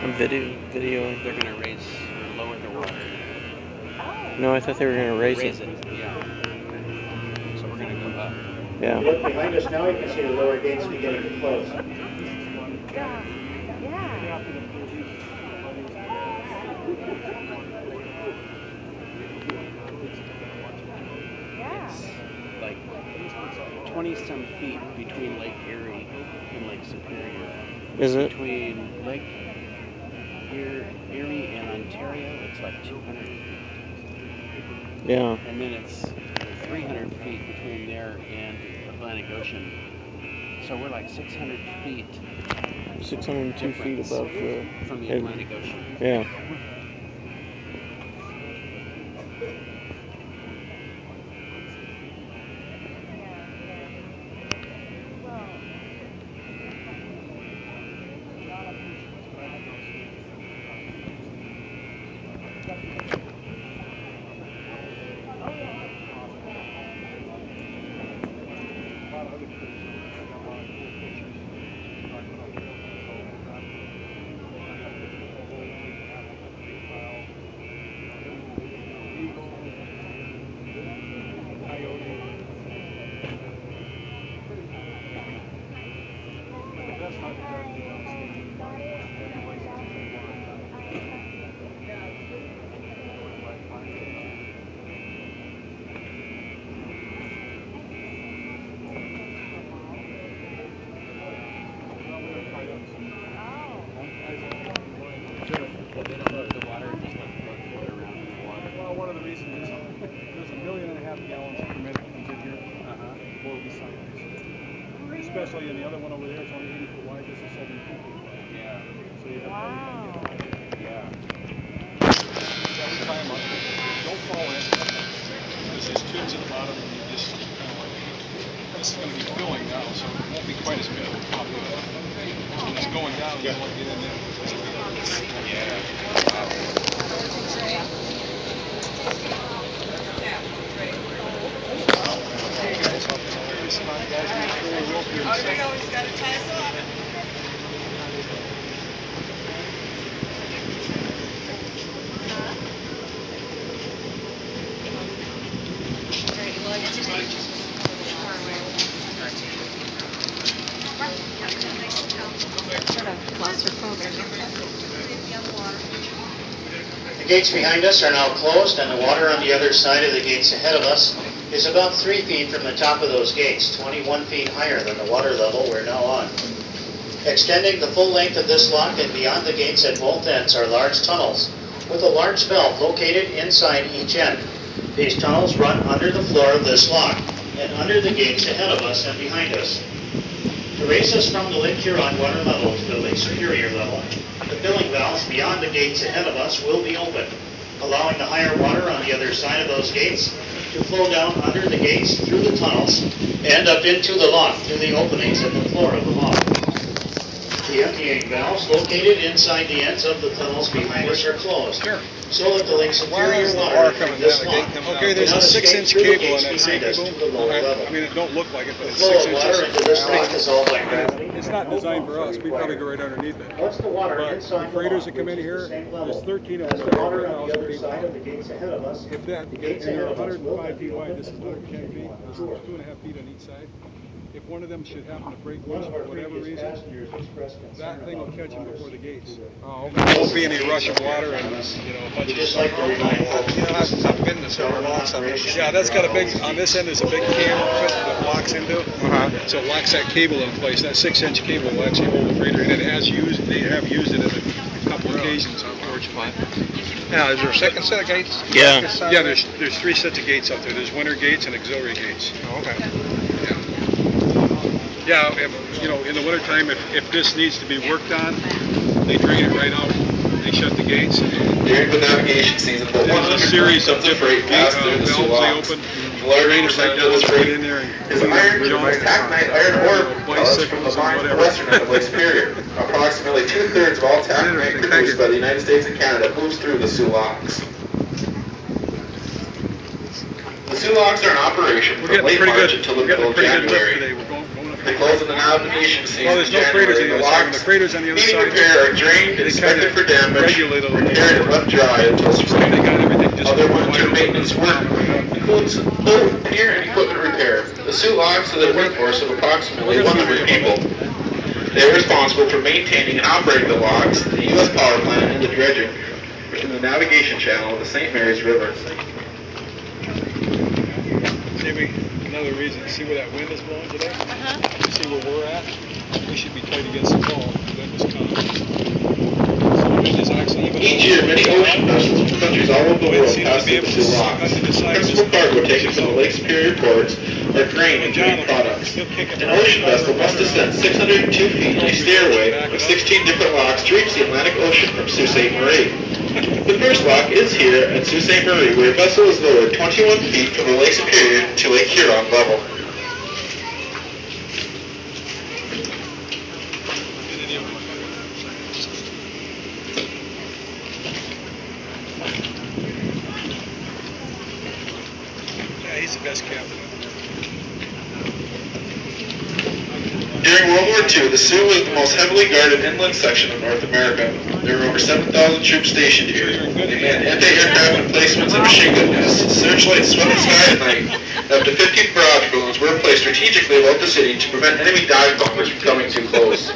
I'm videoing. They're going to raise or lower the water. No, I thought they were going to raise it. Yeah. So we're going to go up. Yeah. Look behind us now, you can see the lower gates beginning to close. It's like 20-some feet between Lake Erie and Lake Superior. Is it? Between Lake Erie and Ontario, it's like 200 feet. Yeah. And then it's 300 feet between there and Atlantic Ocean. So we're like 600 feet. 602 feet above the... From the Atlantic Ocean. Yeah. Well, one of the reasons is there's 1.5 million gallons per minute comes in here before we sign this. Especially in the other one over there, it's only 80 foot wide, this is 70 feet wide. Yeah. So you have Yeah. every time up. Don't fall in. There's these tubes at the bottom and you just kind of like, this is going to be filling now, so it won't be quite as bad. It'll pop in. When it's going down, you want to get in there. The gates behind us are now closed, and the water on the other side of the gates ahead of us is about 3 feet from the top of those gates, 21 feet higher than the water level we're now on. Extending the full length of this lock and beyond the gates at both ends are large tunnels, with a large valve located inside each end. These tunnels run under the floor of this lock, and under the gates ahead of us and behind us. To raise us from the Lake Huron water level to the Lake Superior level, the filling valves beyond the gates ahead of us will be open, allowing the higher water on the other side of those gates to flow down under the gates through the tunnels and up into the lock through the openings in the floor of the lock. The emptying valves located inside the ends of the tunnels behind us are closed, so that the Lake Superior water from this lock Okay, there's a 6-inch cable on that same cable. I mean, it don't look like it, but it's 6 inches. Water into this lock is all by gravity. It's not designed for us. We probably go right underneath it. Once the water But inside the freighters the that come in lock here, reaches the same there's level 13 of as them. the water on the other side of the gates ahead of us. If that, The gates and they're ahead of us will 105 be feet wide, open this is and will 110 be feet, this is sure. 2.5 feet on each side. If one of them should happen to break One loose of for our whatever previous reason, passengers expressed concern that thing will about catch them water before the gates. Oh, There okay. won't be any rush of water and, you know, a bunch We of just stuff. like to remind folks. You know, I've been to several locks. Yeah, that's got a big, on this end there's a big cam that locks into. So it locks that cable in place. That 6-inch cable will actually hold the freighter, and it has used, they have used it on a couple occasions, unfortunately. Now, is there a second set of gates? Yeah. Yeah, there's 3 sets of gates up there. There's winter gates and auxiliary gates. Oh, okay. Yeah, if, you know, in the wintertime, if this needs to be worked on, they drain it right out. They shut the gates. During the navigation season, the There's a series of different pass through the valves they locks. open. The larger Drain it right percentage of down, this put it freight in there, is and iron, jump. taconite iron, or is from the mine to the western end of Lake Superior. Approximately 2/3 of all taconite produced by the United States and Canada moves through the Soo Locks. The Soo Locks are in operation from late March until the middle of January. They close in the navigation season. Well, there's no craters on the other side. The craters on the other side. Repair are drained, inspected for damage, repaired and left dry until spring. Other winter maintenance work includes boat gear and equipment repair. The Soo Locks have a workforce of approximately 100 people. They are responsible for maintaining and operating the locks, the U.S. power plant, and the dredging in the navigation channel of the St. Mary's River. Maybe another reason. See where that wind is blowing today? You see where we're at? We should be tight against the wall. The wind is coming. So the wind is actually even. Each year, many ocean vessels from countries all over the world pass through the Soo Locks. Principal cargo taken from the Lake Superior ports are grain and grain products. An ocean vessel must descend 602 feet in a stairway with 16 different locks to reach the Atlantic Ocean from Sault Ste. Marie. The first lock is here at Sault Ste. Marie, where a vessel is lowered 21 feet from the Lake Superior to Lake Huron level. Yeah, he's the best captain. During World War II, the Soo was the most heavily guarded inland section of North America. There were over 7,000 troops stationed here. They manned anti-aircraft emplacements and machine gun nests. Searchlights swept the sky at night. Up to 15 barrage balloons were placed strategically about the city to prevent enemy dive bombers from coming too close.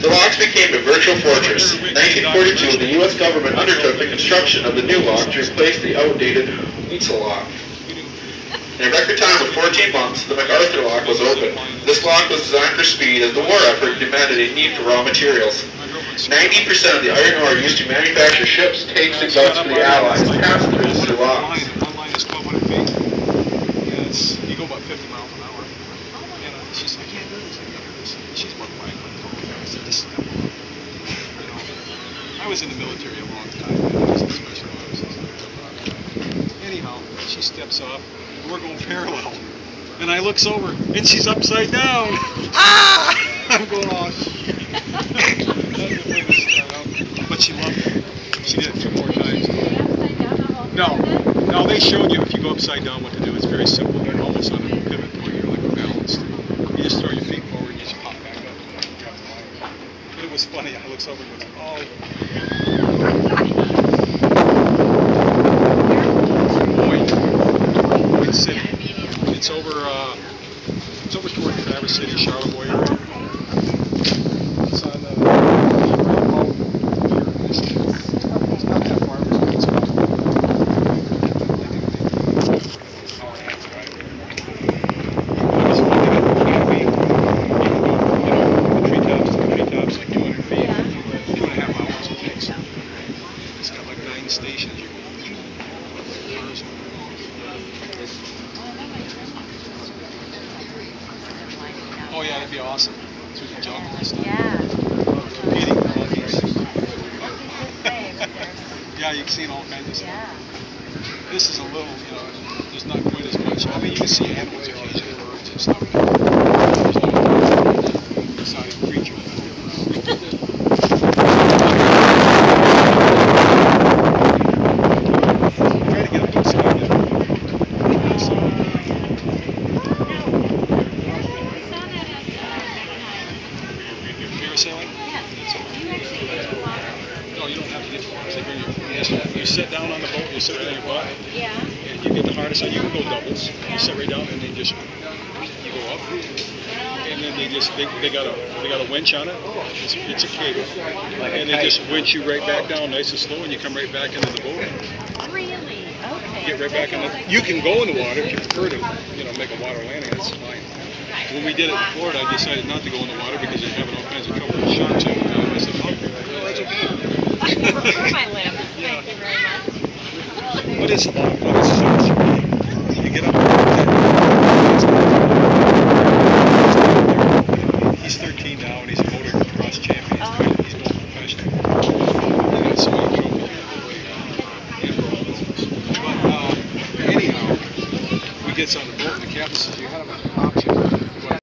The locks became a virtual fortress. In 1942, the U.S. government undertook the construction of the new lock to replace the outdated Weitzel lock. In a record time of 14 months, the MacArthur lock was open. This lock was designed for speed as the war effort demanded a need for raw materials. 90% of the iron ore used to manufacture ships, tanks, and guns for the Allies passed through the Soo Locks. Online is 1,200 feet. Yeah, you go about 50 miles an hour. And she said, I can't do this. I can't do this. She's more quiet. I said, this is dumb. You know, I was in the military a long time. I was in special forces. Anyhow, she steps off. We're going parallel. And I looks over, and she's upside down. Ah! I'm going, oh, shit. But she loved it. She did it 2 more times. No, they showed you if you go upside down what to do. It's very simple. You're almost on a pivot point. You're like balanced. You just throw your feet forward and you just pop back up and grab the line. But it was funny. I looks over and goes, oh. White City. It's over toward Traverse City, Charlevoix area. It's on the it's not that far, but it's about an hour and a half drive. It's funny that the treetops to the treetops, like 200 feet, 2.5 hours it takes. It's got like 9 stations. Oh yeah, that'd be awesome. Through the jungle and stuff. Competing for monkeys. Yeah, you've seen all kinds of stuff. This is a little, you know, there's not quite as much. I mean, you can see animals occasionally, birds and stuff. There's no exotic creature. Try to get up to the sky there. Sailing? No, you don't have to get the water. You sit down on the boat, you sit on your butt, and you get the harness on. You can go doubles. You sit right down, and they just you go up, and then they got a winch on it. It's a cable, and they just winch you right back down, nice and slow, and you come right back into the boat. Really? Okay. Get right back in the. You can go in the water if you prefer to, make a water landing. That's fine. When we did it in Florida, I decided not to go in the water because they're having all kinds of trouble with sharks. I said, oh, that's okay. I prefer my limb. Thank you very much. But it's long, but it's so much. You get up he's 13 now, and he's a motocross champion. He's going professional. He got so many trophies. But anyhow, we gets on the boat, and the captain says, you have an option.